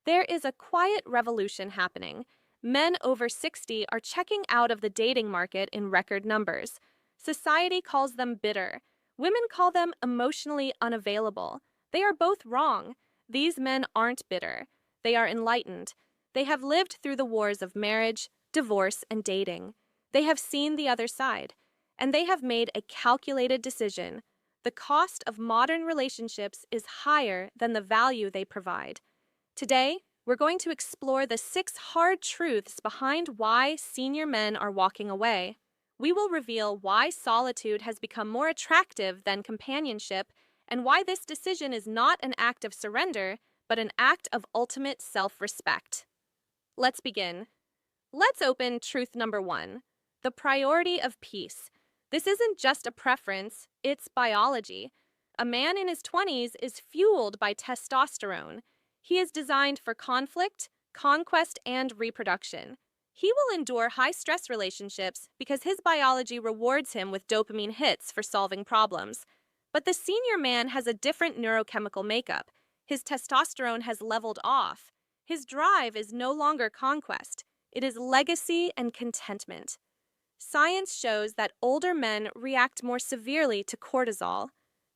There is a quiet revolution happening. Men over 60 are checking out of the dating market in record numbers. Society calls them bitter. Women call them emotionally unavailable. They are both wrong. These men aren't bitter. They are enlightened. They have lived through the wars of marriage, divorce, and dating. They have seen the other side. And they have made a calculated decision. The cost of modern relationships is higher than the value they provide. Today, we're going to explore the 6 hard truths behind why senior men are walking away. We will reveal why solitude has become more attractive than companionship and why this decision is not an act of surrender, but an act of ultimate self-respect. Let's begin. Let's open truth number 1, the priority of peace. This isn't just a preference, it's biology. A man in his 20s is fueled by testosterone. He is designed for conflict, conquest, and reproduction. He will endure high-stress relationships because his biology rewards him with dopamine hits for solving problems. But the senior man has a different neurochemical makeup. His testosterone has leveled off. His drive is no longer conquest. It is legacy and contentment. Science shows that older men react more severely to cortisol,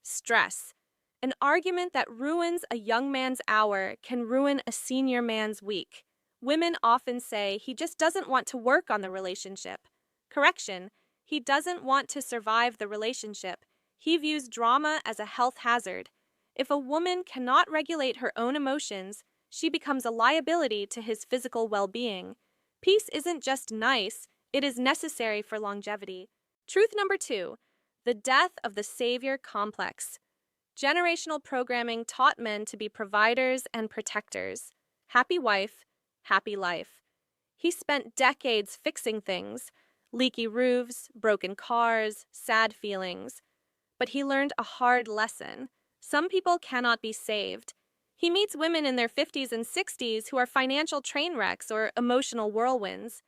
stress. An argument that ruins a young man's hour can ruin a senior man's week. Women often say he just doesn't want to work on the relationship. Correction, he doesn't want to survive the relationship. He views drama as a health hazard. If a woman cannot regulate her own emotions, she becomes a liability to his physical well-being. Peace isn't just nice, it is necessary for longevity. Truth number 2, the death of the savior complex. Generational programming taught men to be providers and protectors. Happy wife, happy life. He spent decades fixing things, leaky roofs, broken cars, sad feelings. But he learned a hard lesson. Some people cannot be saved. He meets women in their 50s and 60s who are financial train wrecks or emotional whirlwinds.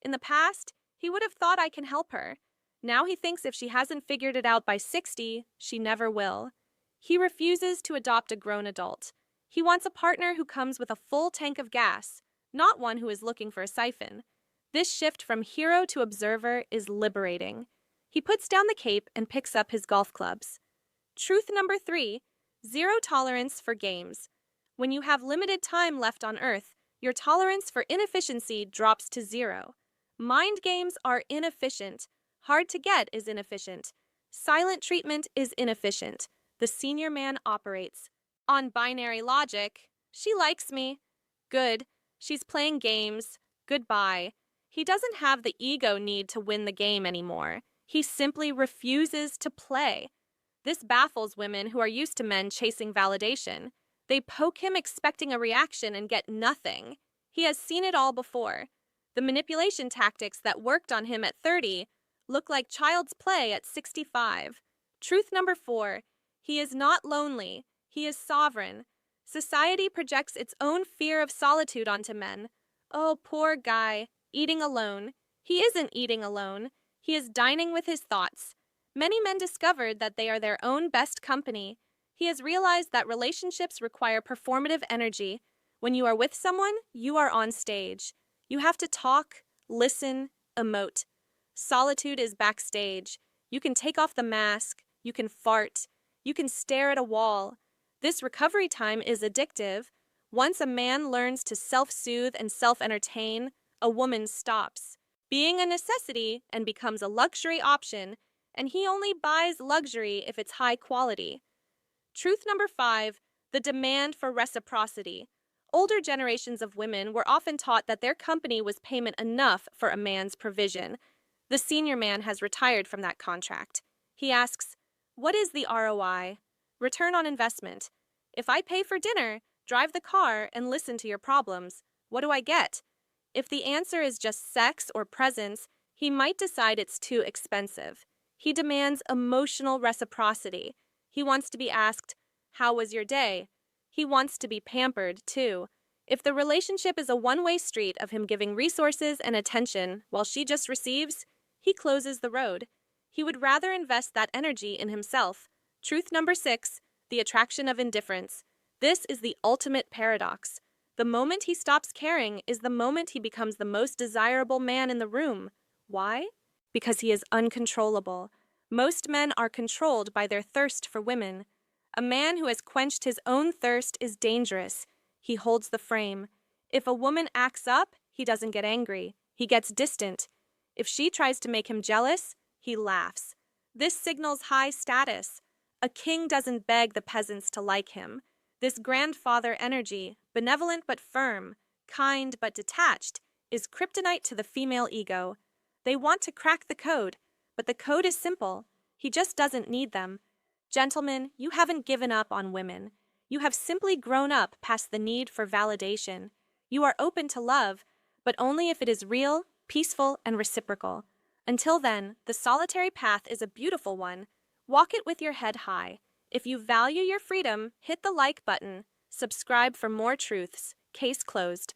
In the past, he would have thought I can help her. Now he thinks if she hasn't figured it out by 60, she never will. He refuses to adopt a grown adult. He wants a partner who comes with a full tank of gas, not one who is looking for a siphon. This shift from hero to observer is liberating. He puts down the cape and picks up his golf clubs. Truth number 3, zero tolerance for games. When you have limited time left on Earth, your tolerance for inefficiency drops to 0. Mind games are inefficient. Hard to get is inefficient. Silent treatment is inefficient. The senior man operates on binary logic. She likes me. Good. She's playing games. Goodbye. He doesn't have the ego need to win the game anymore. He simply refuses to play. This baffles women who are used to men chasing validation. They poke him expecting a reaction and get nothing. He has seen it all before. The manipulation tactics that worked on him at 30 look like child's play at 65. Truth number 4, he is not lonely. He is sovereign. Society projects its own fear of solitude onto men. Oh, poor guy, eating alone. He isn't eating alone. He is dining with his thoughts. Many men discovered that they are their own best company. He has realized that relationships require performative energy. When you are with someone, you are on stage. You have to talk, listen, emote. Solitude is backstage. You can take off the mask. You can fart. You can stare at a wall. This recovery time is addictive. Once a man learns to self-soothe and self-entertain, a woman stops being a necessity and becomes a luxury option, and he only buys luxury if it's high quality. Truth number 5, the demand for reciprocity. Older generations of women were often taught that their company was payment enough for a man's provision. The senior man has retired from that contract. He asks, what is the ROI? Return on investment. If I pay for dinner, drive the car, and listen to your problems, what do I get? If the answer is just sex or presence, he might decide it's too expensive. He demands emotional reciprocity. He wants to be asked, how was your day? He wants to be pampered, too. If the relationship is a one-way street of him giving resources and attention while she just receives, he closes the road. He would rather invest that energy in himself. Truth number 6, the attraction of indifference. This is the ultimate paradox. The moment he stops caring is the moment he becomes the most desirable man in the room. Why? Because he is uncontrollable. Most men are controlled by their thirst for women. A man who has quenched his own thirst is dangerous. He holds the frame. If a woman acts up, he doesn't get angry. He gets distant. If she tries to make him jealous, he laughs. This signals high status. A king doesn't beg the peasants to like him. This grandfather energy, benevolent but firm, kind but detached, is kryptonite to the female ego. They want to crack the code, but the code is simple. He just doesn't need them. Gentlemen, you haven't given up on women. You have simply grown up past the need for validation. You are open to love, but only if it is real, peaceful, and reciprocal. Until then, the solitary path is a beautiful one. Walk it with your head high. If you value your freedom, hit the like button. Subscribe for more truths. Case closed.